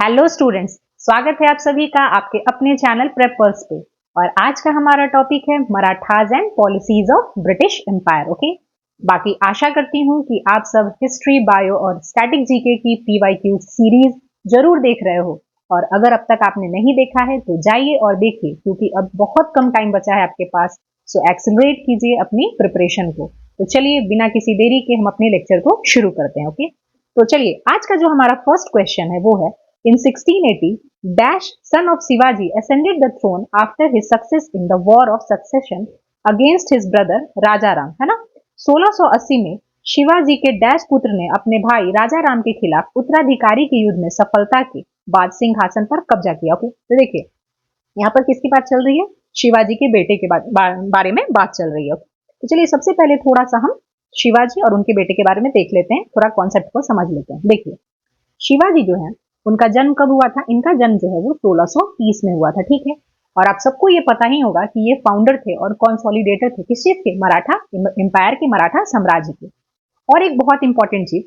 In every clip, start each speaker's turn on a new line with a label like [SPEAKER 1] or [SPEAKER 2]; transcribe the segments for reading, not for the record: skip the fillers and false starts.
[SPEAKER 1] Hello students, स्वागत है आप सभी का आपके अपने चैनल प्रेपर्स पे। और आज का हमारा टॉपिक है Marathas and policies of British empire. Okay, बाकी आशा करती हूँ कि आप सब हिस्ट्री, बायो और स्टैटिक जीके की पीवाईक्यू सीरीज जरूर देख रहे हो। और अगर अब तक आपने नहीं देखा है तो जाइए और देखिए, क्योंकि अब बहुत कम टाइम बचा है आपके पास। सो एक्सेलरेट कीजिए अपनी प्रिपरेशन को। तो चलिए बिना किसी देरी के हम अपने लेक्चर को शुरू करते हैं। ओके, तो चलिए आज का जो हमारा फर्स्ट क्वेश्चन है वो है, in 1680, Dash, son of Shivaji, ascended the throne after his success in the War of Succession against his brother Raja Ram, है ना। 1680 में शिवाजी के डैश पुत्र ने अपने भाई राजा राम के खिलाफ उत्तराधिकारी के युद्ध में सफलता के बाद सिंहासन पर कब्जा किया। ओके, तो देखिए यहाँ पर किसकी बात चल रही है? शिवाजी के बेटे के बारे में बात चल रही है। तो चलिए सबसे पहले थोड़ा सा हम शिवाजी और उनके बेटे के बारे में देख लेते हैं, थोड़ा कॉन्सेप्ट को समझ लेते हैं। देखिए शिवाजी जो है उनका जन्म कब हुआ था? इनका जन्म जो है वो 1630 में हुआ था, ठीक है। और आप सबको ये पता ही होगा कि ये फाउंडर थे और कंसोलिडेटर थे किस चीज के? मराठा एम्पायर के, मराठा साम्राज्य के। और एक बहुत इंपॉर्टेंट चीज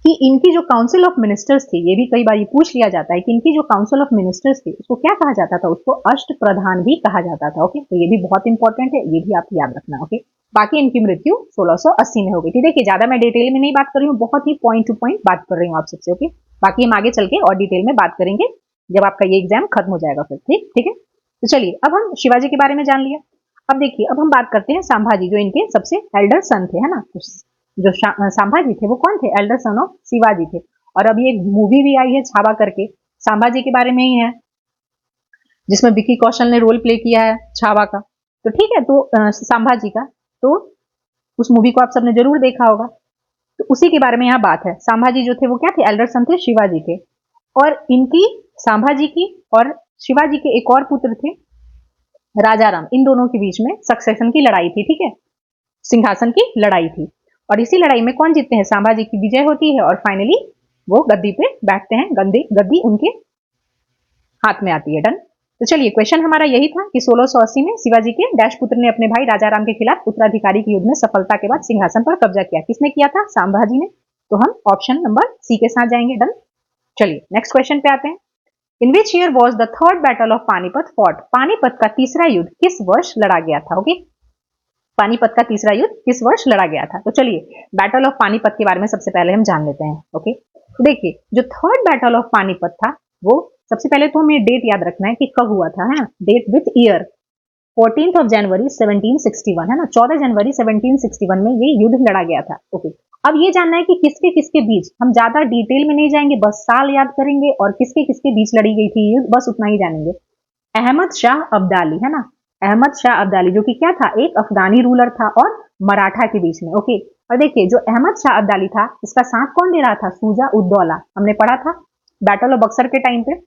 [SPEAKER 1] कि इनकी जो काउंसिल ऑफ मिनिस्टर्स थी, ये भी कई बार ये पूछ लिया जाता है कि इनकी जो काउंसिल ऑफ मिनिस्टर्स थी उसको क्या कहा जाता था? उसको अष्ट प्रधान भी कहा जाता था। ओके, तो ये भी बहुत इंपॉर्टेंट है, ये भी आप याद रखना। ओके, बाकी इनकी मृत्यु 1680 में हो गई थी। देखिए ज्यादा मैं डिटेल में नहीं बात कर रही हूँ, बहुत ही पॉइंट टू पॉइंट बात कर रही हूँ आप सबसे। ओके, बाकी हम आगे चल के और डिटेल में बात करेंगे जब आपका ये एग्जाम खत्म हो जाएगा फिर। ठीक है, तो चलिए अब हम शिवाजी के बारे में जान लिया। अब देखिए अब हम बात करते हैं संभाजी, जो इनके सबसे एल्डर सन थे, है ना। जो संभाजी थे वो कौन थे? एल्डर सन ऑफ शिवाजी थे। और अभी एक मूवी भी आई है छावा करके, संभाजी के बारे में ही है, जिसमें विकी कौशल ने रोल प्ले किया है छावा का। तो ठीक है, तो संभाजी का, तो उस मूवी को आप सबने जरूर देखा होगा। तो उसी के बारे में यहाँ बात है। संभाजी जो थे वो क्या थे? एल्डर सन थे शिवाजी के। और इनकी, संभाजी की और शिवाजी के एक और पुत्र थे राजा राम, इन दोनों के बीच में सक्सेशन की लड़ाई थी, ठीक है, सिंहासन की लड़ाई थी। और इसी लड़ाई में कौन जीतते हैं? संभाजी की विजय होती है और फाइनली वो गद्दी पे बैठते हैं, गद्दी उनके हाथ में आती है। डन। तो चलिए क्वेश्चन हमारा यही था कि 1680 में शिवाजी के डैश पुत्र ने अपने भाई राजा राम के खिलाफ उत्तराधिकारी के युद्ध में सफलता के बाद सिंहासन पर कब्जा किया। किसने किया था? संभाजी ने। तो हम ऑप्शन नंबर सी के साथ जाएंगे। डन। चलिए नेक्स्ट क्वेश्चन पे आते हैं। In which year was the third battle of Panipat fought? Panipat का तीसरा युद्ध किस वर्ष लड़ा गया था? ओके, पानीपत का तीसरा युद्ध किस वर्ष लड़ा गया था? तो चलिए बैटल ऑफ पानीपत के बारे में सबसे पहले हम जान लेते हैं। ओके, तो देखिए जो थर्ड बैटल ऑफ पानीपत था वो सबसे पहले तो हमें डेट याद रखना है कि कब हुआ था, है ना। डेट विथ ईयर 14 जनवरी 1761, है ना। 14 जनवरी 1761 में ये युद्ध लड़ा गया था। ओके, अब ये जानना है कि किसके किसके बीच, हम ज्यादा डिटेल में नहीं जाएंगे, बस साल याद करेंगे और किसके किसके बीच लड़ी गई थी युद्ध, बस उतना ही जानेंगे। अहमद शाह अब्दाली, है ना, अहमद शाह अब्दाली जो कि क्या था? एक अफगानी रूलर था और मराठा के बीच में। ओके, और देखिए जो अहमद शाह अब्दाली था इसका साथ कौन दे रहा था? शुजा उद्दौला। हमने पढ़ा था बैटल ऑफ बक्सर के टाइम पे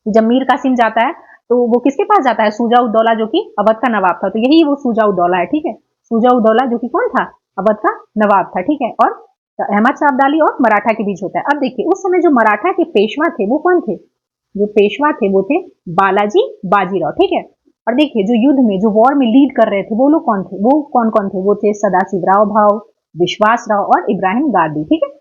[SPEAKER 1] जब मीर कासिम जाता है तो वो किसके पास जाता है? शुजा उद्दौला जो कि अवध का नवाब था। तो यही वो शुजा उद्दौला है, ठीक है। शुजा उद्दौला जो कि कौन था? अवध का नवाब था, ठीक है। और अहमद शाह अब्दाली और मराठा के बीच होता है। अब देखिए उस समय जो मराठा के पेशवा थे वो कौन थे? जो पेशवा थे वो थे बालाजी बाजीराव, ठीक है। और देखिए जो युद्ध में, जो वॉर में लीड कर रहे थे वो लोग कौन थे? वो कौन कौन थे? वो थे सदाशिवराव भाव, विश्वास राव और इब्राहिम गादी, ठीक है।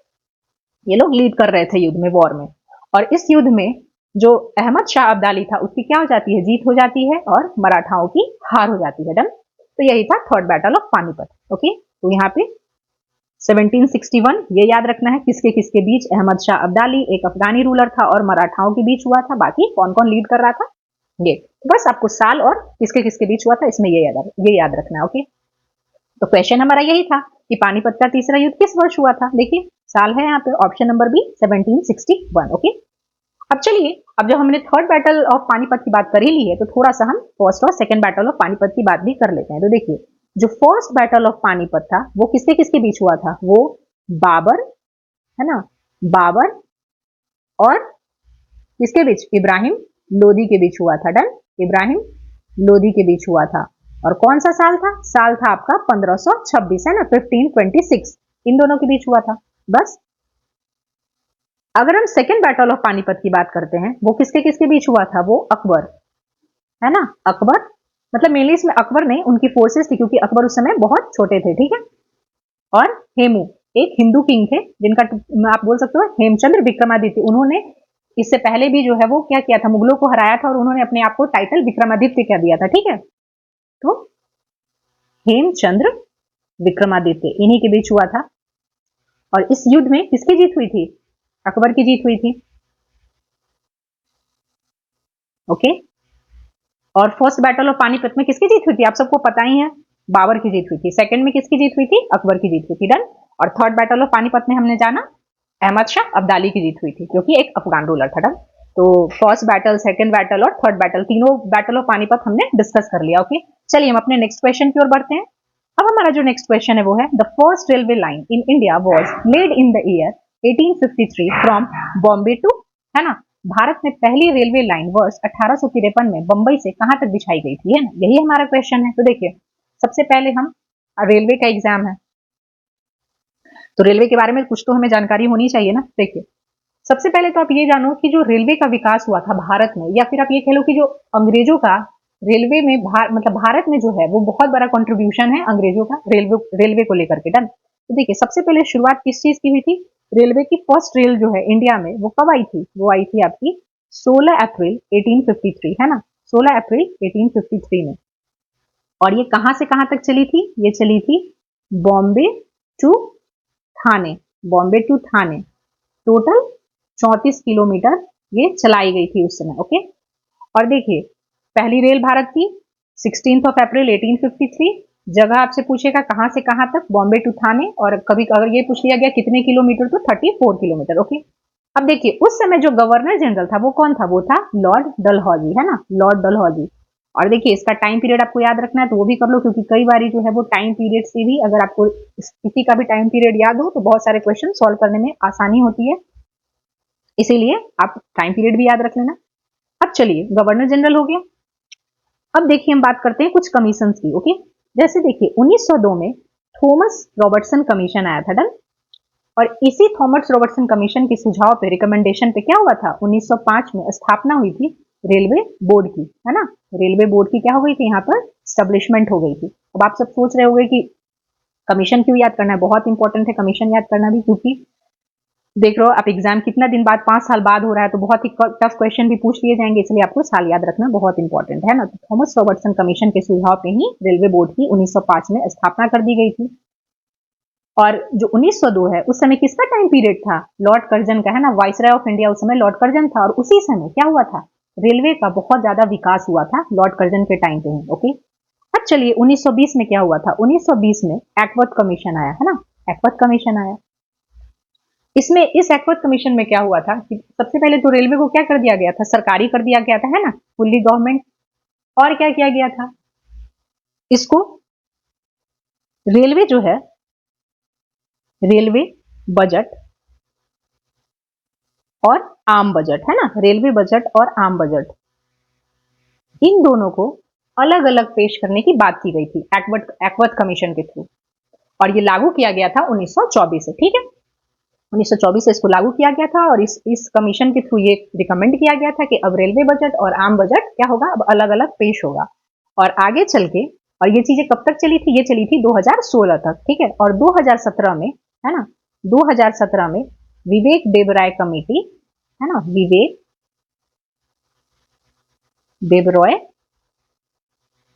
[SPEAKER 1] ये लोग लीड कर रहे थे युद्ध में, वॉर में। और इस युद्ध में जो अहमद शाह अब्दाली था उसकी क्या हो जाती है? जीत हो जाती है और मराठाओं की हार हो जाती है। डन। तो यही था third battle of Panipat. Okay, तो यहाँ पे 1761 ये याद रखना है किसके किसके बीच? अहमद शाह अब्दाली एक अफगानी रूलर था और मराठाओं के बीच हुआ था। बाकी कौन कौन लीड कर रहा था ये, बस आपको साल और किसके किसके बीच हुआ था इसमें ये याद रखना है। ओके, तो क्वेश्चन हमारा यही था कि पानीपत का तीसरा युद्ध किस वर्ष हुआ था? देखिए साल है यहाँ पे, ऑप्शन नंबर बी 1761। ओके, अब चलिए, अब जब हमने थर्ड बैटल ऑफ पानीपत की बात कर ही ली है तो थोड़ा सा हम फर्स्ट और सेकंड बैटल ऑफ पानीपत की बात भी कर लेते हैं। तो देखिए जो फर्स्ट बैटल ऑफ पानीपत था वो किसके किसके बीच हुआ था? वो बाबर, है ना, बाबर और किसके बीच? इब्राहिम लोदी के बीच हुआ था। डन, इब्राहिम लोदी के बीच हुआ था। और कौन सा साल था? साल था आपका 1526, है ना, 1526, इन दोनों के बीच हुआ था। बस अगर हम सेकेंड बैटल ऑफ पानीपत की बात करते हैं वो किसके किसके बीच हुआ था? वो अकबर, है ना, अकबर, मतलब मेनली इसमें अकबर नहीं, उनकी फोर्सेस थी क्योंकि अकबर उस समय बहुत छोटे थे, ठीक है। और हेमू एक हिंदू किंग थे जिनका आप बोल सकते हो हेमचंद्र विक्रमादित्य, उन्होंने इससे पहले भी जो है वो क्या किया था, मुगलों को हराया था और उन्होंने अपने आप को टाइटल विक्रमादित्य कह दिया था, ठीक है। तो हेमचंद्र विक्रमादित्य इन्हीं के बीच हुआ था। और इस युद्ध में किसकी जीत हुई थी? अकबर की जीत हुई थी। ओके। और फर्स्ट बैटल ऑफ पानीपत में किसकी जीत हुई थी? आप सबको पता ही है, बाबर की जीत हुई थी। सेकंड में किसकी जीत हुई थी? अकबर की जीत हुई थी। डन। और थर्ड बैटल ऑफ पानीपत में हमने जाना अहमद शाह अब्दाली की जीत हुई थी, क्योंकि एक अफगान रूलर था। डन। तो फर्स्ट बैटल, सेकंड बैटल और थर्ड बैटल, तीनों बैटल ऑफ पानीपत हमने डिस्कस कर लिया। ओके, चलिए हम अपने नेक्स्ट क्वेश्चन की ओर बढ़ते हैं। अब हमारा जो नेक्स्ट क्वेश्चन है वो है, the first railway line in India was laid in the year 1853 from Bombay to, है ना, भारत में पहली रेलवे लाइन वर्ष 1853 में बंबई से कहां तक बिछाई गई थी, है ना, यही हमारा क्वेश्चन है। तो देखिए, सबसे पहले हम, रेलवे का एग्जाम है तो रेलवे के बारे में कुछ तो हमें जानकारी होनी चाहिए ना। देखिए, सबसे पहले तो आप ये जानो कि जो रेलवे का विकास हुआ था भारत में, या फिर आप ये कह लो कि जो अंग्रेजों का रेलवे में मतलब भारत में जो है वो बहुत बड़ा कंट्रीब्यूशन है अंग्रेजों का रेलवे को लेकर के। डन। तो देखिए, सबसे पहले शुरुआत किस चीज की हुई थी? रेलवे की फर्स्ट रेल जो है इंडिया में वो कब आई थी? वो आई थी आपकी 16 अप्रैल 1853, है ना, 16 अप्रैल 1853 में। और ये कहां से कहां तक चली थी? ये चली थी Bombay to Thane, Bombay to Thane, total 34 kilometre ये चलाई गई थी उस समय। ओके। और देखिए, पहली रेल भारत की 16 अप्रैल 1853, जगह आपसे पूछेगा कहां से कहां तक, बॉम्बे टू थाने, और कभी अगर ये पूछ लिया गया कितने किलोमीटर, तो 34 किलोमीटर। ओके। अब देखिए, उस समय जो गवर्नर जनरल था वो कौन था? वो था लॉर्ड डलहौजी, है ना, लॉर्ड डलहौजी। और देखिए, इसका टाइम पीरियड आपको याद रखना है तो वो भी कर लो, क्योंकि कई बार जो है वो टाइम पीरियड से भी, अगर आपको किसी का भी टाइम पीरियड याद हो तो बहुत सारे क्वेश्चन सॉल्व करने में आसानी होती है, इसीलिए आप टाइम पीरियड भी याद रख लेना। अब चलिए, गवर्नर जनरल हो गया। अब देखिए, हम बात करते हैं कुछ कमीशन की। ओके। जैसे देखिए, 1902 में थॉमस रॉबर्टसन कमीशन आया था। डन। और इसी थॉमस रॉबर्टसन कमीशन के सुझाव पे, रिकमेंडेशन पे क्या हुआ था? 1905 में स्थापना हुई थी रेलवे बोर्ड की, है ना, रेलवे बोर्ड की क्या हो गई थी? यहाँ पर स्टेब्लिशमेंट हो गई थी। अब आप सब सोच रहे होंगे कि कमीशन क्यों याद करना है? बहुत इंपॉर्टेंट है कमीशन याद करना भी, क्योंकि देख रहे हो आप, एग्जाम कितना दिन बाद, 5 साल बाद हो रहा है, तो बहुत ही टफ क्वेश्चन भी पूछ लिए जाएंगे, इसलिए आपको साल याद रखना बहुत इंपॉर्टेंट है ना। तो थॉमस रॉबर्टसन कमीशन के सुझाव पे ही रेलवे बोर्ड की 1905 में स्थापना कर दी गई थी। और जो 1902 है, उस समय किसका टाइम पीरियड था? लॉर्ड कर्जन का, है ना, वाइसराय ऑफ इंडिया उस समय लॉर्ड कर्जन था। और उसी समय क्या हुआ था? रेलवे का बहुत ज्यादा विकास हुआ था लॉर्ड कर्जन के टाइम पे ही। ओके। अब चलिए, 1920 में क्या हुआ था? 1920 में एक्वर्थ कमीशन आया, है ना, एक्वर्थ कमीशन आया। इसमें, इस एक्वर्थ कमीशन में क्या हुआ था कि सबसे पहले तो रेलवे को क्या कर दिया गया था? सरकारी कर दिया गया था, है ना, फुल्ली गवर्नमेंट। और क्या किया गया था? इसको, रेलवे जो है, रेलवे बजट और आम बजट, है ना, रेलवे बजट और आम बजट, इन दोनों को अलग अलग पेश करने की बात की गई थी एक्वर्थ कमीशन के थ्रू। और ये लागू किया गया था 1924 से, ठीक है, 1924 से इसको लागू किया गया था। और इस कमीशन के थ्रू ये रिकमेंड किया गया था कि अब रेलवे बजट और आम बजट क्या होगा? अब अलग अलग पेश होगा। और आगे चल के, और ये चीजें कब तक चली थी? ये चली थी 2016 तक, ठीक है। और 2017 में, है ना, 2017 में विवेक देबराय कमेटी, है ना, देबरॉय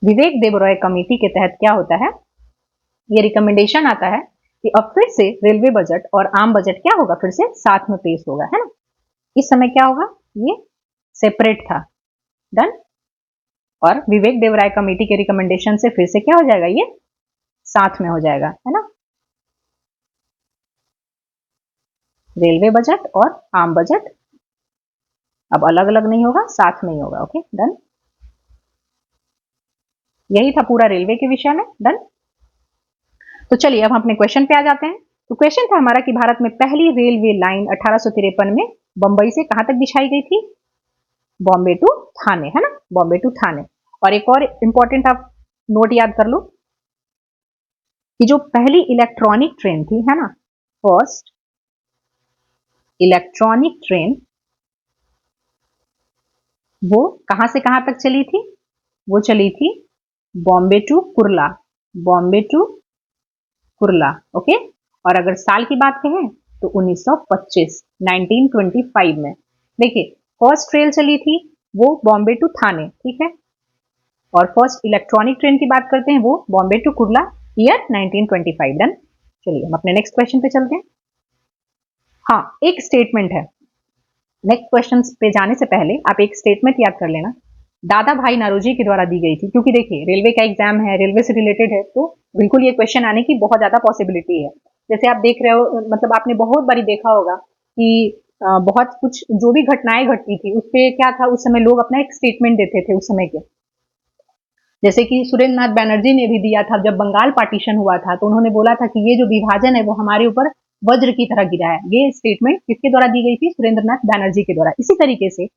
[SPEAKER 1] विवेक देबरॉय कमेटी के तहत क्या होता है? ये रिकमेंडेशन आता है कि अब फिर से रेलवे बजट और आम बजट क्या होगा? फिर से साथ में पेश होगा, है ना। इस समय क्या होगा? ये सेपरेट था। डन। और विवेक देवराय कमेटी के रिकमेंडेशन से फिर से क्या हो जाएगा? ये साथ में हो जाएगा, है ना, रेलवे बजट और आम बजट अब अलग अलग नहीं होगा, साथ में ही होगा। Okay, done. यही था पूरा रेलवे के विषय में। डन। तो चलिए, अब हम अपने क्वेश्चन पे आ जाते हैं। तो क्वेश्चन था हमारा कि भारत में पहली रेलवे लाइन 1853 में बंबई से कहां तक बिछाई गई थी? बॉम्बे टू थाने, है ना, बॉम्बे टू थाने। और एक और इंपॉर्टेंट आप नोट याद कर लो कि जो पहली इलेक्ट्रॉनिक ट्रेन थी, है ना, फर्स्ट इलेक्ट्रॉनिक ट्रेन, वो कहां से कहां तक चली थी? वो चली थी Bombay to Kurla, Bombay to Kurla. Okay. और अगर साल की बात करें तो 1925 में, देखिए, फर्स्ट ट्रेन चली थी वो बॉम्बे टू थाने, ठीक है, और फर्स्ट इलेक्ट्रॉनिक ट्रेन की बात करते हैं वो Bombay to Kurla, year 1925। Done. चलिए हम अपने नेक्स्ट क्वेश्चन पे चलते हैं। हाँ, एक स्टेटमेंट है, नेक्स्ट क्वेश्चन पे जाने से पहले आप एक स्टेटमेंट याद कर लेना, दादा भाई नौरोजी के द्वारा दी गई थी, क्योंकि देखिए रेलवे का एग्जाम है, रेलवे से रिलेटेड है, तो बिल्कुल ये क्वेश्चन आने की बहुत ज्यादा पॉसिबिलिटी है। जैसे आप देख रहे हो, मतलब आपने बहुत बारी देखा होगा कि बहुत कुछ जो भी घटनाएं घटती थी उस पे क्या था, उस समय लोग अपना एक स्टेटमेंट देते थे उस समय के। जैसे कि सुरेंद्र नाथ बैनर्जी ने भी दिया था, जब बंगाल पार्टीशन हुआ था तो उन्होंने बोला था कि ये जो विभाजन है वो हमारे ऊपर वज्र की तरह गिरा है। ये स्टेटमेंट किसके द्वारा दी गई थी? सुरेंद्र नाथ बैनर्जी के द्वारा। इसी तरीके से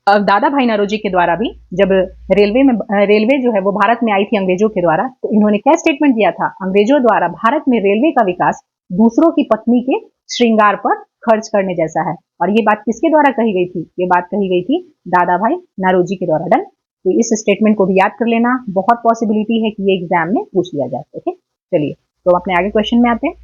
[SPEAKER 1] दादा भाई नौरोजी के द्वारा भी, जब रेलवे जो है वो भारत में आई थी अंग्रेजों के द्वारा, तो इन्होंने क्या स्टेटमेंट दिया था? अंग्रेजों द्वारा भारत में रेलवे का विकास दूसरों की पत्नी के श्रृंगार पर खर्च करने जैसा है। और ये बात किसके द्वारा कही गई थी? ये बात कही गई थी दादा भाई नौरोजी के द्वारा। डन। तो इस स्टेटमेंट को भी याद कर लेना, बहुत पॉसिबिलिटी है कि ये एग्जाम में पूछ लिया जाए। ओके, चलिए तो अपने आगे क्वेश्चन में आते हैं।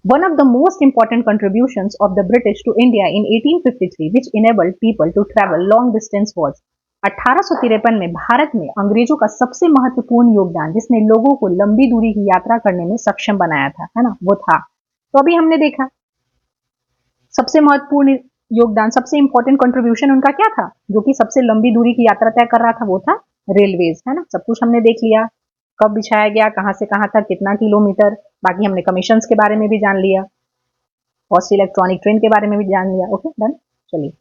[SPEAKER 1] One of the most important contributions of the British to India in 1853, which enabled people to travel long distance, was 1853 में भारत में अंग्रेजों का सबसे महत्वपूर्ण योगदान, जिसने लोगों को लंबी दूरी की यात्रा करने में सक्षम बनाया था, है ना, वो था। तो अभी हमने देखा सबसे महत्वपूर्ण योगदान, सबसे इंपॉर्टेंट कंट्रीब्यूशन उनका क्या था? जो कि सबसे लंबी दूरी की यात्रा तय कर रहा था, वो था रेलवेज, है ना। सब कुछ हमने देख लिया, कब बिछाया गया, कहां से कहां तक, कितना किलोमीटर। बाकी हमने कमीशन के बारे में भी जान लिया, फर्स्ट इलेक्ट्रॉनिक ट्रेन के बारे में भी जान लिया। Okay, done. चलिए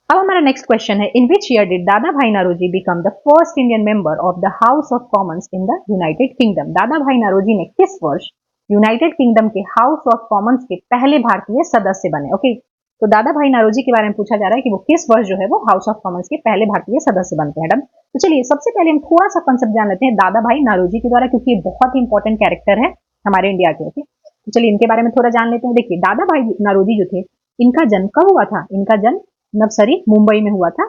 [SPEAKER 1] अब हमारा नेक्स्ट क्वेश्चन है, इन which year did Dadabhai Naoroji become the first Indian member of the House of Commons in the United Kingdom? Dadabhai Naoroji ने किस वर्ष यूनाइटेड किंगडम के हाउस ऑफ कॉमन्स के पहले भारतीय सदस्य बने? ओके, तो दादा भाई नौरोजी के बारे में पूछा जा रहा है कि वो किस वर्ष जो है वो हाउस ऑफ कॉमन्स के पहले भारतीय सदस्य बनते हैं। डन। तो चलिए सबसे पहले हम थोड़ा सा कंसेप्ट जान लेते हैं दादा भाई नौरोजी के द्वारा, क्योंकि ये बहुत ही इंपॉर्टेंट कैरेक्टर है हमारे इंडिया के। ओके, तो चलिए इनके बारे में थोड़ा जान लेते हैं। देखिए दादा भाई नौरोजी जो थे, इनका जन्म कब हुआ था? इनका जन्म नवसरी मुंबई में हुआ था।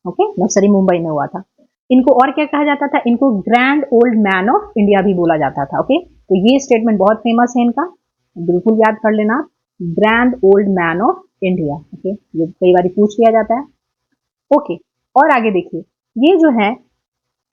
[SPEAKER 1] ओके, नवसरी मुंबई में हुआ था। इनको और क्या कहा जाता था? इनको grand old man of India भी बोला जाता था। ओके, तो ये स्टेटमेंट बहुत फेमस है इनका, बिल्कुल याद कर लेना, grand old man of India. Okay, ये कई बार पूछ लिया जाता है। ओके, और आगे देखिए, ये जो है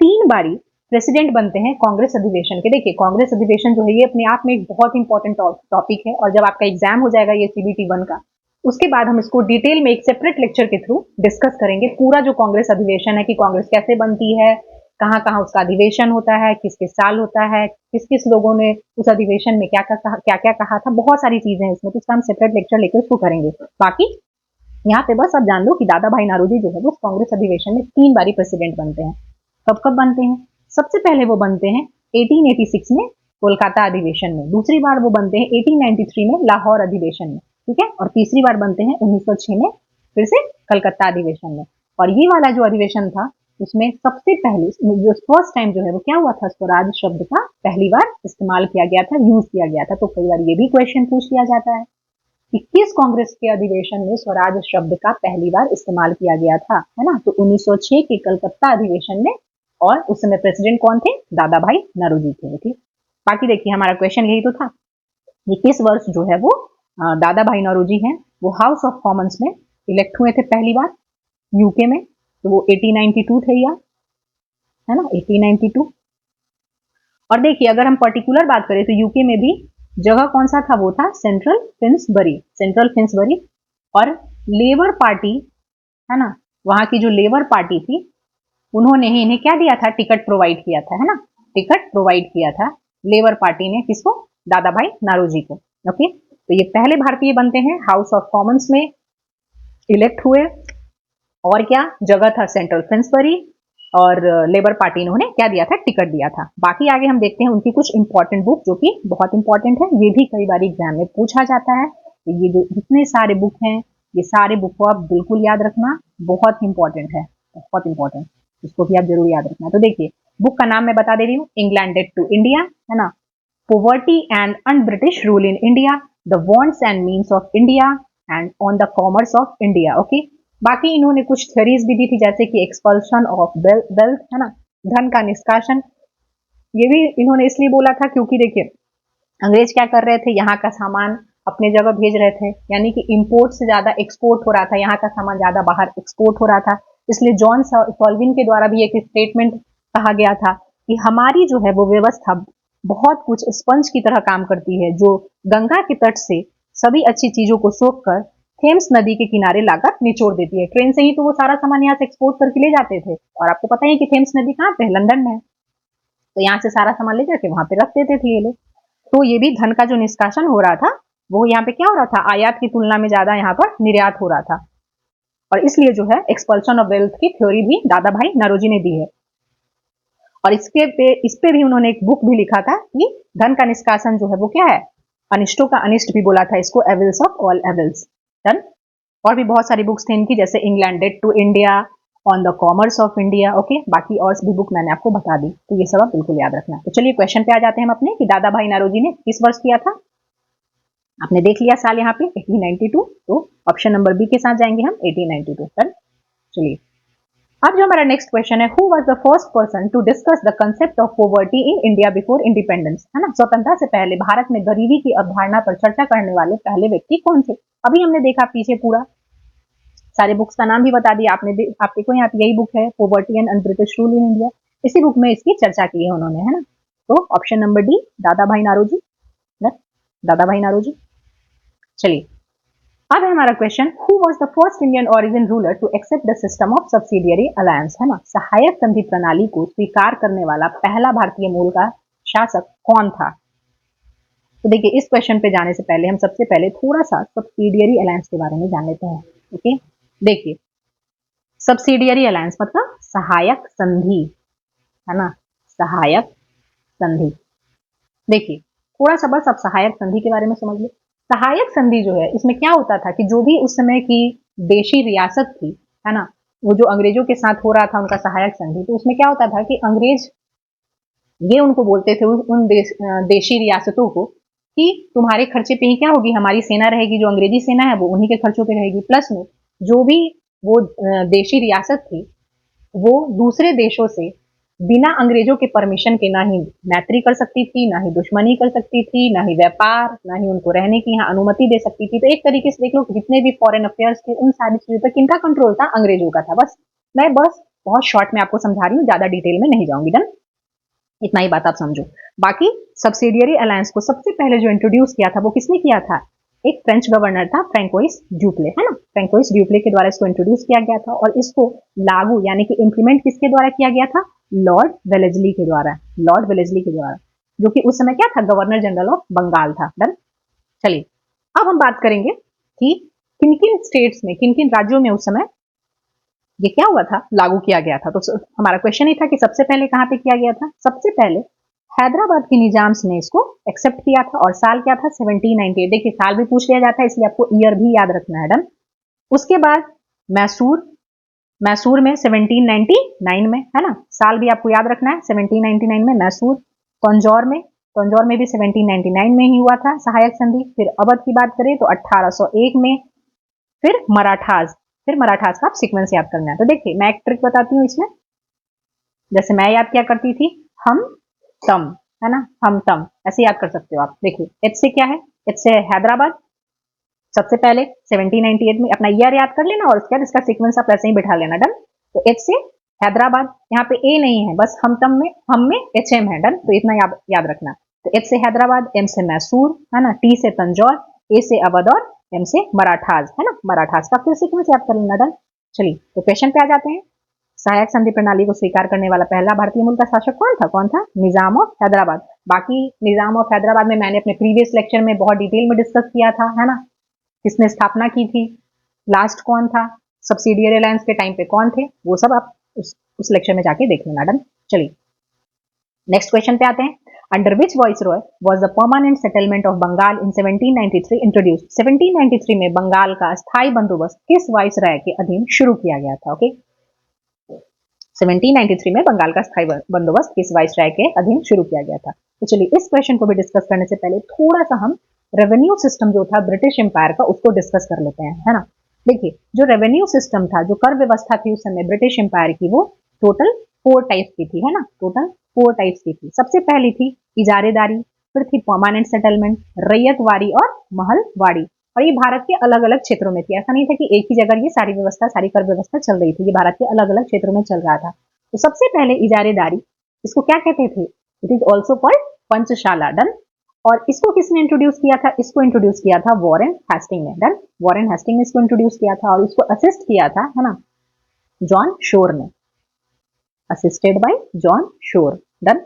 [SPEAKER 1] 3 बारी प्रेसिडेंट बनते हैं कांग्रेस अधिवेशन के। देखिए कांग्रेस अधिवेशन जो है ये अपने आप में एक बहुत इंपॉर्टेंट टॉपिक है, और जब आपका एग्जाम हो जाएगा ये सीबीटी 1 का, उसके बाद हम इसको डिटेल में एक सेपरेट लेक्चर के थ्रू डिस्कस करेंगे, पूरा जो कांग्रेस अधिवेशन है कि कांग्रेस कैसे बनती है, कहाँ कहाँ उसका अधिवेशन होता है, किस किस साल होता है, किस किस लोगों ने उस अधिवेशन में क्या क्या कहा था, बहुत सारी चीजें हैं इसमें, तो इसका हम सेपरेट लेक्चर लेकर उसको करेंगे। बाकी यहाँ पे बस आप जान लो कि दादा भाई नौरोजी जो है वो कांग्रेस अधिवेशन में 3 बारी प्रेसिडेंट बनते हैं। कब कब बनते हैं? सबसे पहले वो बनते हैं 1886 में कोलकाता अधिवेशन में, दूसरी बार वो बनते हैं 1893 में लाहौर अधिवेशन में, ठीक है, और तीसरी बार बनते हैं 1906 में फिर से कलकत्ता अधिवेशन में। और ये वाला जो अधिवेशन था उसमें सबसे पहले जो फर्स्ट टाइम जो है वो क्या हुआ था, स्वराज शब्द का पहली बार इस्तेमाल किया गया था, यूज किया गया था। तो कई बार ये भी क्वेश्चन पूछ लिया जाता है कि किस कांग्रेस के अधिवेशन में स्वराज शब्द का पहली बार इस्तेमाल किया गया था, है ना। तो 1906 के कलकत्ता अधिवेशन में, और उस समय प्रेसिडेंट कौन थे? दादा भाई नौरोजी थे। ठीक, बाकी देखिए हमारा क्वेश्चन यही तो था, ये किस वर्ष जो है वो दादा भाई नौरोजी हैं वो हाउस ऑफ कॉमन्स में इलेक्ट हुए थे पहली बार यूके में? तो वो 1892 थे या, है ना, 1892। और देखिए अगर हम पर्टिकुलर बात करें तो यूके में भी जगह कौन सा था? वो था सेंट्रल फिन्सबरी, सेंट्रल फिन्सबरी। और लेबर पार्टी, है ना, वहां की जो लेबर पार्टी थी उन्होंने ही इन्हें क्या दिया था? टिकट प्रोवाइड किया था, है ना, टिकट प्रोवाइड किया था लेबर पार्टी ने, किसको? दादा भाई नौरोजी को। ओके, तो ये पहले भारतीय बनते हैं हाउस ऑफ कॉमन्स में इलेक्ट हुए। और क्या जगह था? सेंट्रल फिन्सबरी, और लेबर पार्टी ने उन्हें क्या दिया था? टिकट दिया था। बाकी आगे हम देखते हैं उनकी कुछ इंपॉर्टेंट बुक जो कि बहुत इंपॉर्टेंट है, ये भी कई बार एग्जाम में पूछा जाता है। तो ये जो जितने सारे बुक हैं ये सारे बुक को आप बिल्कुल याद रखना, बहुत इंपॉर्टेंट है, बहुत इंपॉर्टेंट, इसको भी आप जरूर याद रखना। तो देखिए बुक का नाम मैं बता दे रही हूँ, इंग्लैंडेड टू इंडिया, है ना, poverty and un British rule in India, the wants and means of India, and on the commerce of India. Okay, बाकी इन्होंने कुछ थ्योरीज भी दी थी, जैसे कि एक्सपल्शन ऑफ वेल्थ, है ना, धन का निष्कासन। ये भी इन्होंने इसलिए बोला था क्योंकि देखिए अंग्रेज क्या कर रहे थे, यहाँ का सामान अपने जगह भेज रहे थे, यानी कि इंपोर्ट से ज्यादा एक्सपोर्ट हो रहा था, यहाँ का सामान ज्यादा बाहर एक्सपोर्ट हो रहा था। इसलिए जॉन सॉल्विन के द्वारा भी एक स्टेटमेंट कहा गया था कि हमारी जो है वो व्यवस्था बहुत कुछ स्पंज की तरह काम करती है, जो गंगा के तट से सभी अच्छी चीजों को सोख कर थेम्स नदी के किनारे लाकर निचोड़ देती है। ट्रेन से ही तो वो सारा सामान यहाँ से एक्सपोर्ट करके ले जाते थे, और आपको पता ही है कि थेम्स नदी कहाँ पे है, लंदन में है। तो यहाँ से सारा सामान ले जाके वहां पे रख देते थे ये लोग। तो ये भी धन का जो निष्कासन हो रहा था वो यहाँ पे क्या हो रहा था, आयात की तुलना में ज्यादा यहाँ पर निर्यात हो रहा था। और इसलिए जो है एक्सपल्शन ऑफ वेल्थ की थ्योरी भी दादा भाई नौरोजी ने दी है। और इस पे भी उन्होंने एक बुक भी लिखा था कि धन का निष्कासन जो है वो क्या है, अनिष्टों का अनिष्ट भी बोला था इसको, evils of all evils. Done. और भी बहुत सारी बुक्स थे इनकी, जैसे England debt to India, on the commerce of India. Okay, बाकी और भी बुक मैंने आपको बता दी, तो ये सब आप बिल्कुल याद रखना। तो चलिए क्वेश्चन पे आ जाते हैं हम अपने, कि दादा भाई नौरोजी ने किस वर्ष किया था। आपने देख लिया साल यहाँ पे 1892, तो ऑप्शन नंबर बी के साथ जाएंगे हम, 1892। डन। चलिए अब जो हमारा नेक्स्ट क्वेश्चन है, who was the first person to discuss the concept of poverty in India before independence, है ना। स्वतंत्रता से पहले भारत में गरीबी की अवधारणा पर चर्चा करने वाले पहले व्यक्ति कौन थे। अभी हमने देखा पीछे पूरा सारे बुक्स का नाम भी बता दिया आपने, आप देखो यहाँ पे यही बुक है, poverty and British rule in India. इसी बुक में इसकी चर्चा की है उन्होंने, है ना। तो ऑप्शन नंबर डी, दादा भाई नौरोजी। दादा भाई नौरोजी। चलिए अब है हमारा question, who was the first Indian origin ruler to accept the system of subsidiary alliance, है ना। सहायक संधि प्रणाली को स्वीकार करने वाला पहला भारतीय मूल का शासक कौन था। तो देखिए इस क्वेश्चन पे जाने से पहले हम सबसे पहले थोड़ा सा सब्सिडियरी अलायंस के बारे में जान लेते हैं। ओके, देखिए सब्सिडियरी अलायंस मतलब सहायक संधि, है ना, सहायक संधि। देखिए थोड़ा सा बस आप सहायक संधि के बारे में समझ लो। सहायक संधि जो है, इसमें क्या होता था कि जो भी उस समय की देशी रियासत थी, है ना, वो जो अंग्रेजों के साथ हो रहा था उनका सहायक संधि, तो उसमें क्या होता था कि अंग्रेज ये उनको बोलते थे उन देशी रियासतों को कि तुम्हारे खर्चे पे ही क्या होगी, हमारी सेना रहेगी, जो अंग्रेजी सेना है वो उन्हीं के खर्चों पे रहेगी। प्लस में जो भी वो देशी रियासत थी वो दूसरे देशों से बिना अंग्रेजों के परमिशन के ना ही मैत्री कर सकती थी, ना ही दुश्मनी कर सकती थी, ना ही व्यापार, ना ही उनको रहने की यहाँ अनुमति दे सकती थी। तो एक तरीके से देख लो जितने भी फॉरेन अफेयर्स थे उन सारी चीजों पर किनका कंट्रोल था, अंग्रेजों का था। मैं बस बहुत शॉर्ट में आपको समझा रही हूँ, ज्यादा डिटेल में नहीं जाऊंगी। डन, इतना ही बात आप समझो। बाकी सब्सिडियरी अलायंस को सबसे पहले जो इंट्रोड्यूस किया था वो किसने किया था, एक फ्रेंच गवर्नर था, फ्रैंकोइस ड्यूप्ले, है ना। फ्रैंकोइस ड्यूप्ले के द्वारा इसको इंट्रोड्यूस किया गया था, और इसको लागू यानी कि इंप्लीमेंट किसके द्वारा किया गया था, लॉर्ड वेलेस्ली के द्वारा। लॉर्ड वेलेस्ली के द्वारा, जो कि उस समय क्या था, गवर्नर जनरल ऑफ बंगाल था। डन। चलिए अब हम बात करेंगे कि किन किन स्टेट्स में, किन किन राज्यों में उस समय ये क्या हुआ था, लागू किया गया था। तो हमारा क्वेश्चन ही था कि सबसे पहले कहां पे किया गया था। सबसे पहले हैदराबाद के निजाम्स ने इसको एक्सेप्ट किया था, और साल क्या था, 1798। देखिए साल भी पूछ लिया जाता है, इसलिए आपको ईयर भी याद रखना है। डन। उसके बाद मैसूर में 1799 में, है ना, साल भी आपको याद रखना है, 1799 में मैसूर। तंजौर में भी 1799 में ही हुआ था सहायक संधि। फिर अवध की बात करें तो 1801 में। फिर मराठास का सीक्वेंस याद करना है। तो देखिए मैं एक ट्रिक बताती हूँ इसमें, जैसे मैं याद क्या करती थी, हम तम, है ना, हम तम ऐसे याद कर सकते हो आप। देखिए एच से क्या है, एच से हैदराबाद, सबसे पहले 1798 में अपना ईयर याद कर लेना, और उसके बाद इसका सीक्वेंस आप ऐसे ही बिठा लेना। डन। तो एच से हैदराबाद, यहाँ पे ए नहीं है, बस हम में एच एम है। डन। तो इतना याद रखना। तो एच से हैदराबाद, एम से मैसूर, है ना, टी से तंजौर, ए से अवध, और एम से मराठास, है ना, मराठास का फिर सीक्वेंस याद कर लेना। डन। चलिए तो क्वेश्चन पे आ जाते हैं। सहायक संधि प्रणाली को स्वीकार करने वाला पहला भारतीय मूल का शासक कौन था, निजाम ऑफ हैदराबाद। बाकी निजाम ऑफ हैदराबाद में मैंने अपने प्रीवियस लेक्चर में बहुत डिटेल में डिस्कस किया था, है ना, किसने स्थापना की थी, लास्ट कौन था, सब्सिडियरी अलायंस के टाइम पे कौन थे, वो सब आप उस लेक्चर में जाके देख लेना। डन। चलिए नेक्स्ट क्वेश्चन पे आते हैं। Under which viceroy was the permanent settlement of Bengal in 1793 introduced. 1793 में बंगाल का स्थायी बंदोबस्त किस वाइसराय के अधीन शुरू किया गया था। ओके, 1793 में बंगाल का स्थायी बंदोबस्त किस वाइसराय के अधीन शुरू किया गया था। तो चलिए इस क्वेश्चन को भी डिस्कस करने से पहले थोड़ा सा हम रेवेन्यू सिस्टम जो था ब्रिटिश एम्पायर का, उसको डिस्कस कर लेते हैं, है ना। देखिए जो रेवेन्यू सिस्टम था, जो कर व्यवस्था थी उस समय ब्रिटिश एम्पायर की, वो टोटल 4 टाइप्स की थी, है ना, टोटल 4 टाइप्स की थी। सबसे पहली थी इजारेदारी, फिर थी परमानेंट सेटलमेंट, रैयतवाड़ी और महलवाड़ी। और ये भारत के अलग अलग क्षेत्रों में थी, ऐसा नहीं था कि एक ही जगह ये सारी व्यवस्था, सारी कर व्यवस्था चल रही थी, ये भारत के अलग अलग क्षेत्रों में चल रहा था। तो सबसे पहले इजारेदारी, इसको क्या कहते थे? It is also called Panchshala. Done. और इसको किसने इंट्रोड्यूस किया था? इसको इंट्रोड्यूस किया था वॉरेन हेस्टिंग ने। डन। वॉरेन हेस्टिंग ने इसको इंट्रोड्यूस किया था और इसको असिस्ट किया था, है ना, जॉन शोर ने, assisted by John Shore. Done.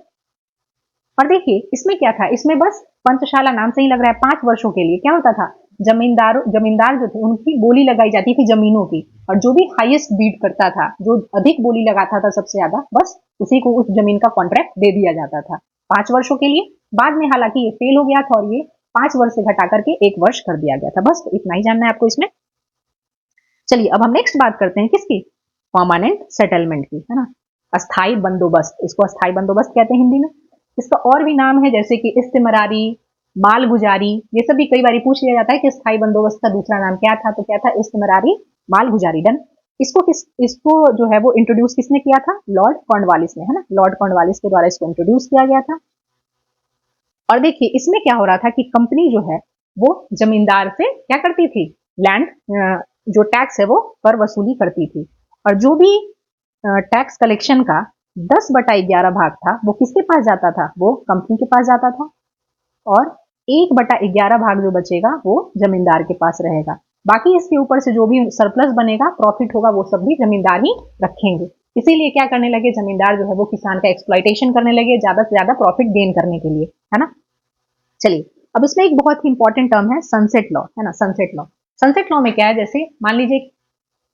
[SPEAKER 1] और देखिए इसमें क्या था, इसमें बस पंचशाला नाम से ही लग रहा है, 5 वर्षों के लिए क्या होता था, जमींदार जो थे उनकी बोली लगाई जाती थी जमीनों की, और जो भी हाईएस्ट बीट करता था, जो अधिक बोली लगाता था सबसे ज्यादा, बस उसी को उस जमीन का कॉन्ट्रैक्ट दे दिया जाता था 5 वर्षों के लिए। बाद में हालांकि ये फेल हो गया था और ये 5 वर्ष से घटा करके 1 वर्ष कर दिया गया था। बस इतना ही जानना है आपको इसमें। चलिए अब हम नेक्स्ट बात करते हैं किसकी, परमानेंट सेटलमेंट की, है ना, अस्थाई बंदोबस्त। इसको अस्थाई बंदोबस्त कहते हैं हिंदी में। इसका और भी नाम है जैसे कि इस्तेमरारी, मालगुजारी, ये सब भी कई बार पूछ लिया जाता है कि स्थायी बंदोबस्त का दूसरा नाम क्या था, तो क्या था, इस्तेमरारी, मालगुजारी। डन। इसको जो है वो इंट्रोड्यूस किसने किया था, लॉर्ड कॉर्नवालिस ने, है ना, लॉर्ड कॉर्नवालिस के द्वारा इसको इंट्रोड्यूस किया गया था। और देखिए इसमें क्या हो रहा था कि कंपनी जो है वो जमींदार से क्या करती थी, लैंड जो टैक्स है वो कर वसूली करती थी, और जो भी टैक्स कलेक्शन का 10/11 भाग था वो किसके पास जाता था, वो कंपनी के पास जाता था, और 1/11 भाग जो बचेगा वो जमींदार के पास रहेगा। बाकी इसके ऊपर से जो भी सरप्लस बनेगा, प्रॉफिट होगा, वो सब भी जमींदार ही रखेंगे। इसीलिए क्या करने लगे, जमींदार जो है वो किसान का एक्सप्लॉइटेशन करने लगे ज्यादा से ज्यादा प्रॉफिट गेन करने के लिए, है ना। चलिए अब इसमें एक बहुत ही इंपॉर्टेंट टर्म है सनसेट लॉ, है ना, सनसेट लॉ। सनसेट लॉ में क्या है, जैसे मान लीजिए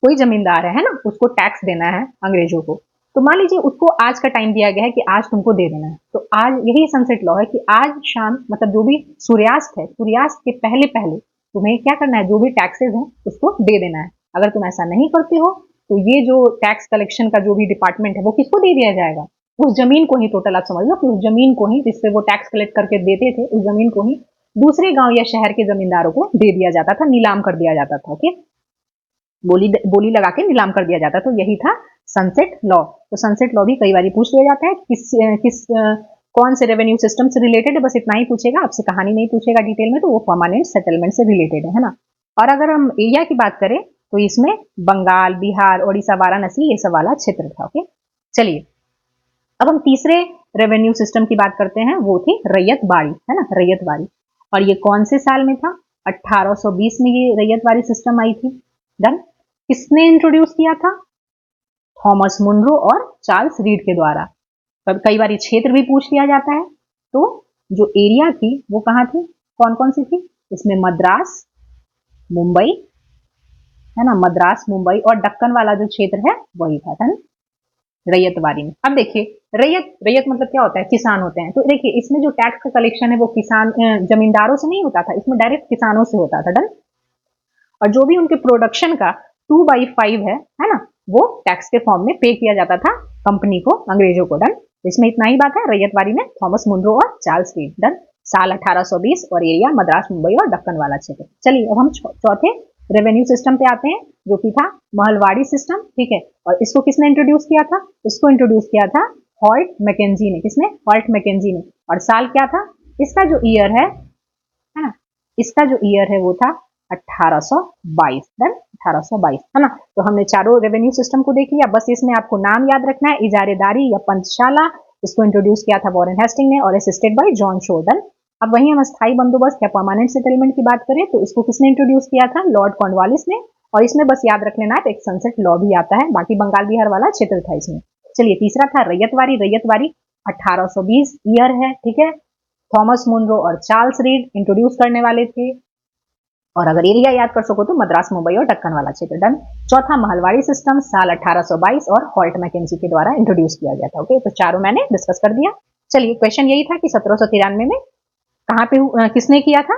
[SPEAKER 1] कोई जमींदार है ना, उसको टैक्स देना है अंग्रेजों को, तो मान लीजिए उसको आज का टाइम दिया गया है कि आज तुमको दे देना है, तो आज यही सनसेट लॉ है कि आज शाम, मतलब जो भी सूर्यास्त है, सूर्यास्त के पहले पहले तुम्हें क्या करना है, जो भी टैक्सेस हैं उसको दे देना है। अगर तुम ऐसा नहीं करते हो तो ये जो टैक्स कलेक्शन का जो भी डिपार्टमेंट है वो किसको दे दिया जाएगा, उस जमीन को ही, टोटल आप समझ लो कि उस जमीन को ही जिससे वो टैक्स कलेक्ट करके देते थे, उस जमीन को ही दूसरे गांव या शहर के जमींदारों को दे दिया जाता था, नीलाम कर दिया जाता था। ओके, बोली लगा के नीलाम कर दिया जाता, तो यही था सनसेट लॉ। तो सनसेट लॉ भी कई बार पूछ लिया जाता है, कौन से रेवेन्यू सिस्टम से रिलेटेड है, बस इतना ही पूछेगा, आपसे कहानी नहीं पूछेगा डिटेल में, तो वो परमानेंट सेटलमेंट से रिलेटेड है ना। और अगर हम एरिया की बात करें तो इसमें बंगाल, बिहार, ओडिशा, वाराणसी, ये सब वाला क्षेत्र था। ओके, चलिए अब हम तीसरे रेवेन्यू सिस्टम की बात करते हैं, वो थी रैयतवाड़ी, है ना, रैयतवाड़ी। और ये कौन से साल में था, 1820 में ये रैयतवाड़ी सिस्टम आई थी। डन। किसने इंट्रोड्यूस किया था, थॉमस मुनरो और चार्ल्स रीड के द्वारा। कई बार क्षेत्र भी पूछ लिया जाता है, तो जो एरिया थी वो कहाँ थी, कौन कौन सी थी, इसमें मद्रास, मुंबई, है ना, मद्रास, मुंबई, और दक्कन वाला जो क्षेत्र है वही था, है ना, रैयतवाड़ी में। अब देखिए रैयत मतलब क्या होता है, किसान होते हैं। तो देखिए इसमें जो टैक्स का कलेक्शन है वो किसान, जमींदारों से नहीं होता था, इसमें डायरेक्ट किसानों से होता था। डन। और जो भी उनके प्रोडक्शन का 2/5 है ना, वो टैक्स के फॉर्म में पे किया जाता था कंपनी को, अंग्रेजों को। डन। इसमें इतना ही बात है, रैयतवाड़ी में थॉमस मुनरो और चार्ल्स रीड। डन। साल 1820 और एरिया मद्रास, मुंबई और दक्कन वाला क्षेत्र। चलिए अब हम चौथे रेवेन्यू सिस्टम पे आते हैं, जो कि था महलवाड़ी सिस्टम। ठीक है, और इसको किसने इंट्रोड्यूस किया था, इसको इंट्रोड्यूस किया था हॉल्ट मैकेंजी ने। किसने, हॉल्ट मैकेंजी ने। और साल क्या था, इसका जो ईयर है ना, इसका जो ईयर है वो था 1822। डन, 1822, है ना। तो हमने चारों रेवेन्यू सिस्टम को देख लिया, बस इसमें आपको नाम याद रखना है, इजारेदारी या पंचशाला, इसको इंट्रोड्यूस किया था वॉरेन हेस्टिंग ने और असिस्टेड बाय जॉन शोर्डन। अब वहीं हम स्थायी बंदोबस्त या परमानेंट सेटलमेंट की बात करें तो इसको किसने इंट्रोड्यूस किया था, लॉर्ड कॉर्नवालिस ने। और इसमें बस याद रख लेना है, एक सनसेट लॉ भी आता है, बाकी बंगाल बिहार वाला क्षेत्र था इसमें। चलिए तीसरा था रैयतवाड़ी। रैयतवाड़ी 1820 ईयर है, ठीक है। थॉमस मुनरो और चार्ल्स रीड इंट्रोड्यूस करने वाले थे। और अगर एरिया याद कर सको तो मद्रास, मुंबई और दक्कन वाला क्षेत्र। डन। चौथा महलवाड़ी सिस्टम साल 1822 और हॉल्ट मैकेंजी के द्वारा इंट्रोड्यूस किया गया था। ओके, तो चारों मैंने डिस्कस कर दिया। चलिए क्वेश्चन यही था कि 1793 में कहां पे किसने किया था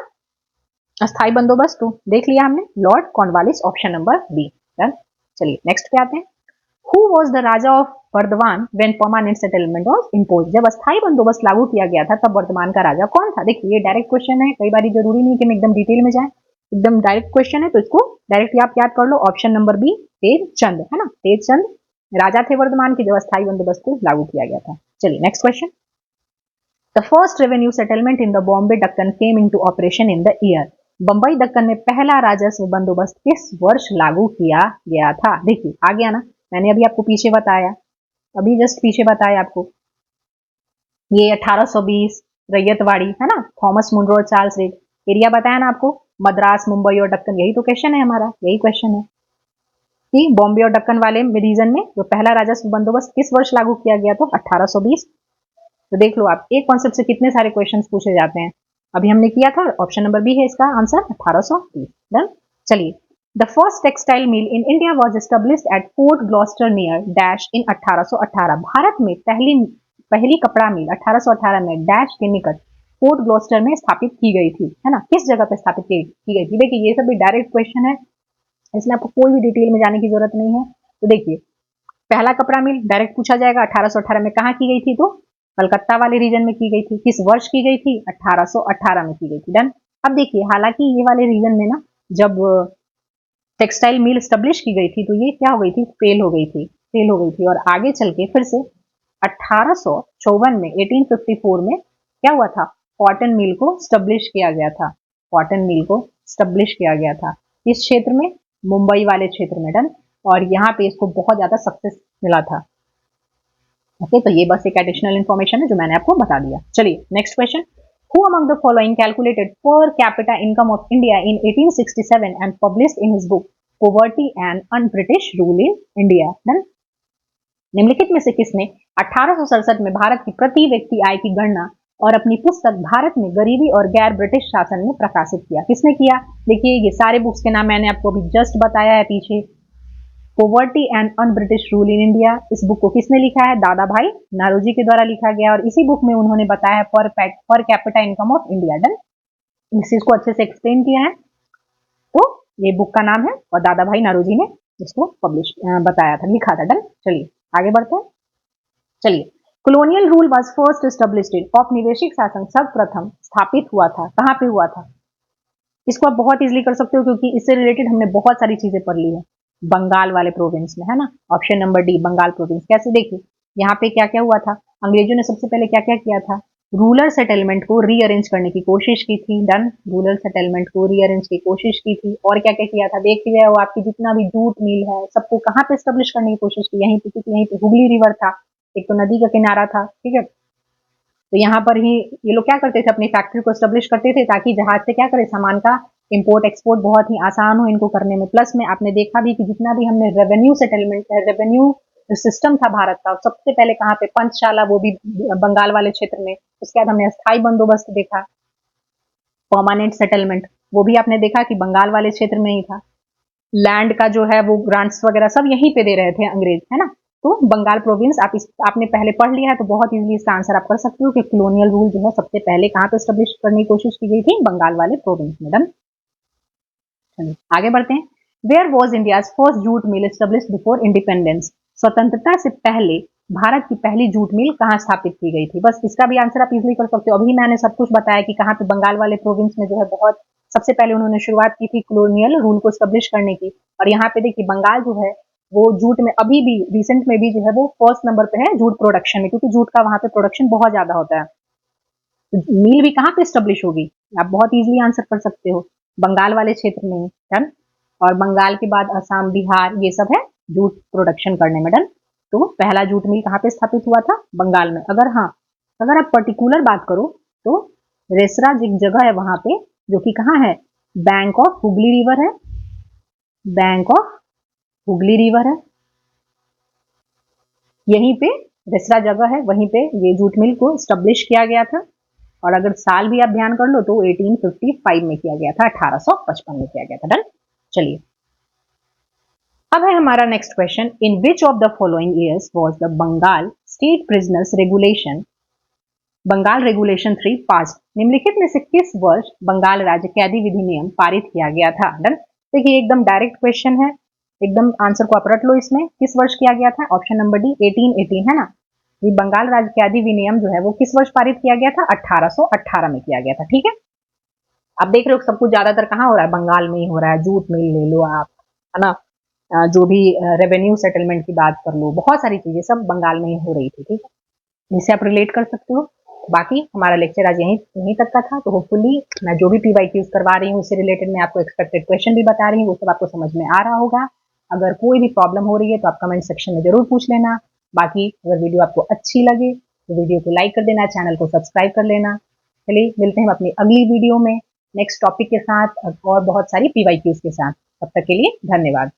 [SPEAKER 1] अस्थाई बंदोबस्त, तो देख लिया हमने, Lord Cornwallis, option number B. Done. चलिए नेक्स्ट पे आते हैं, who was the Raja of Burdwan when permanent settlement was imposed. जब अस्थाई बंदोबस्त लागू किया गया था तब वर्धमान का राजा कौन था। देखिए ये डायरेक्ट क्वेश्चन है, कई बार जरूरी नहीं कि हम एकदम डिटेल में जाए, एकदम डायरेक्ट क्वेश्चन है, तो इसको डायरेक्टली आप याद कर लो, ऑप्शन नंबर बी, तेजचंद, है ना, तेजचंद राजा थे वर्धमान के जब अस्थाई बंदोबस्त को लागू किया गया था। चलिए next question, the first revenue settlement in the Bombay Deccan came into operation in the year. Bambai Deccan में पहला राजस्व बंदोबस्त किस वर्ष लागू किया गया था? देखिए आ गया ना, मैंने अभी आपको पीछे बताया, अभी जस्ट पीछे बताया आपको, ये 1820 रैयतवाड़ी है ना, थॉमस मुनरो और चार्ल्स रेड। एरिया बताया ना आपको, मद्रास, मुंबई और दक्कन। यही तो क्वेश्चन है हमारा, यही क्वेश्चन है कि बॉम्बे और दक्कन वाले रीजन में जो पहला राजस्व बंदोबस्त किस वर्ष लागू किया गया, तो 1820। तो देख लो आप, एक कॉन्सेप्ट से कितने सारे क्वेश्चंस पूछे जाते हैं। अभी हमने किया था, ऑप्शन नंबर बी है इसका आंसर, 1830। डन। चलिए, the first textile mill in India was established at Fort Gloster near dash in 1818। Bharat में पहली कपड़ा मिल 1818 में डैश के निकट फोर्ट ग्लॉस्टर में स्थापित की गई थी, है ना। किस जगह पे स्थापित की गई थी? देखिए ये सब भी डायरेक्ट क्वेश्चन है, इसमें आपको कोई भी डिटेल में जाने की जरूरत नहीं है। तो देखिए, पहला कपड़ा मिल डायरेक्ट पूछा जाएगा, 1818 में कहाँ की गई थी? तो कलकत्ता वाले रीजन में की गई थी। किस वर्ष की गई थी? 1818 में की गई थी। डन। अब देखिए, हालांकि ये वाले रीजन में ना जब टेक्सटाइल मिल स्टेब्लिश की गई थी तो ये क्या हो गई थी? फेल हो गई थी, फेल हो गई थी। और आगे चल के फिर से 1854 में 1854 में क्या हुआ था? कॉटन मिल को स्टेब्लिश किया गया था, कॉटन मिल को स्टेब्लिश किया गया था। इस क्षेत्र में, मुंबई वाले क्षेत्र में। डन। और यहाँ पे इसको बहुत ज्यादा सक्सेस मिला था। ओके, तो ये बस एक एडिशनल इन्फॉर्मेशन है जो मैंने आपको बता दिया। चलिए next question. Who among the following calculated per capita income of India in 1867 and published in his book Poverty and Un-British Rule in India? Done? निम्नलिखित में से किसने 1867 में भारत की प्रति व्यक्ति आय की गणना और अपनी पुस्तक भारत में गरीबी और गैर ब्रिटिश शासन में प्रकाशित किया? किसने किया? देखिए ये सारे बुक्स के नाम मैंने आपको अभी जस्ट बताया है पीछे। Poverty and un British rule in India, इस बुक को किसने लिखा है? दादा भाई नारोजी के द्वारा लिखा गया। और इसी बुक में उन्होंने बताया है per capita income of India. Done. इस चीज को अच्छे से एक्सप्लेन किया है। तो ये बुक का नाम है और दादा भाई नारोजी ने इसको पब्लिश बताया था, लिखा था। डन। चलिए आगे बढ़ते हैं। चलिए, colonial rule was first established, औपनिवेशिक शासन सर्वप्रथम स्थापित हुआ था, कहाँ पे हुआ था? इसको आप बहुत इजीली कर सकते हो क्योंकि इससे रिलेटेड हमने बहुत सारी चीजें पढ़ ली है, बंगाल वाले प्रोविंस में, है ना। Option number D, Bengal province. कैसे? देखिए यहाँ पे क्या क्या हुआ था, अंग्रेजों ने सबसे पहले क्या क्या किया था? रूरल सेटलमेंट को रीअरेंज करने की कोशिश की थी। डन। रूरल सेटलमेंट को रीअरेंज की कोशिश की थी। और क्या क्या किया था? देखिए वो आपकी जितना भी जूट मिल है सबको कहाँ पे स्टेब्लिश करने की कोशिश की? यहीं पे, क्योंकि यहीं पे हुगली रिवर था, एक तो नदी का किनारा था, ठीक है। तो यहाँ पर ही ये लोग क्या करते थे? अपनी फैक्ट्री को स्टेब्लिश करते थे ताकि जहाज से क्या करे, सामान का इंपोर्ट एक्सपोर्ट बहुत ही आसान हो इनको करने में। प्लस में आपने देखा भी कि जितना भी हमने रेवेन्यू सेटलमेंट, रेवेन्यू सिस्टम था भारत का, सबसे पहले कहाँ पे? पंचशाला, वो भी बंगाल वाले क्षेत्र में। उसके बाद हमने अस्थायी बंदोबस्त देखा, परमानेंट सेटलमेंट, वो भी आपने देखा कि बंगाल वाले क्षेत्र में ही था। लैंड का जो है वो ग्रांट्स वगैरह सब यहीं पे दे रहे थे अंग्रेज, है ना। तो बंगाल प्रोविंस आपने पहले पढ़ लिया है तो बहुत इजीली इसका आंसर आप कर सकते हो कि कॉलोनियल रूल जो है सबसे पहले कहाँ पे स्टेब्लिश करने की कोशिश की गई थी? बंगाल वाले प्रोविंस में। डन। आगे बढ़ते हैं। Where was India first jute mill established before independence? स्वतंत्रता से पहले भारत की पहली जूट मिल कहाँ स्थापित की गई थी? बस इसका भी आंसर आप इजीली कर सकते हो। अभी मैंने सब कुछ बताया कि कहाँ पे बंगाल वाले प्रोविंस में जो है बहुत सबसे पहले उन्होंने शुरुआत की थी कॉलोनियल रूल को स्टेब्लिश करने की। और यहाँ पे देखिए बंगाल जो है वो जूट में अभी भी रिसेंट में भी जो है वो फर्स्ट नंबर पे है जूट प्रोडक्शन में, क्योंकि जूट का वहां पे प्रोडक्शन बहुत ज्यादा होता है। तो मिल भी कहाँ पे स्टेब्लिश होगी? आप बहुत इजीली आंसर कर सकते हो, बंगाल वाले क्षेत्र में। डन। और बंगाल के बाद असम, बिहार, ये सब है जूट प्रोडक्शन करने में। डन। तो पहला जूट मिल कहाँ पे स्थापित हुआ था? बंगाल में। अगर आप पर्टिकुलर बात करो तो रेसराज एक जगह है वहां पे जो कि कहाँ है? बैंक ऑफ हुगली रिवर है, बैंक ऑफ हुगली रिवर है, यहीं पे रेसरा जगह है, वहीं पे ये जूट मिल को स्टेब्लिश किया गया था। और अगर साल भी आप ध्यान कर लो तो 1855 में किया गया था, 1855 में किया गया था। डन। चलिए अब है हमारा next question. In which of the following years was the Bengal state prisoners regulation, Bengal regulation 3 pass? निम्नलिखित में से किस वर्ष बंगाल राज्य कैदी विधि नियम पारित किया गया था? डन। देखिए एकदम डायरेक्ट क्वेश्चन है, एकदम आंसर को आप रट लो। इसमें किस वर्ष किया गया था? ऑप्शन नंबर डी, 1818, है ना। ये बंगाल राज्य कैदी विनियम जो है वो किस वर्ष पारित किया गया था? 1818 में किया गया था, ठीक है। आप देख रहे हो सब कुछ ज्यादातर कहाँ हो रहा है? बंगाल में ही हो रहा है। जूट मिल ले लो आप, है ना, जो भी रेवेन्यू सेटलमेंट की बात कर लो, बहुत सारी चीजें सब बंगाल में ही हो रही थी, ठीक है। जिससे आप रिलेट कर सकते हो। बाकी हमारा लेक्चर आज यहीं तक का था। तो होपफुली मैं जो भी PYQs करवा रही हूँ उससे रिलेटेड मैं आपको एक्सपेक्टेड क्वेश्चन भी बता रही हूँ, वो सब आपको समझ में आ रहा होगा। अगर कोई भी प्रॉब्लम हो रही है तो आप कमेंट सेक्शन में जरूर पूछ लेना। बाकी अगर वीडियो आपको अच्छी लगे तो वीडियो को लाइक कर देना, चैनल को सब्सक्राइब कर लेना। चलिए मिलते हैं अपनी अगली वीडियो में नेक्स्ट टॉपिक के साथ और बहुत सारी PYQs के साथ। तब तक के लिए धन्यवाद।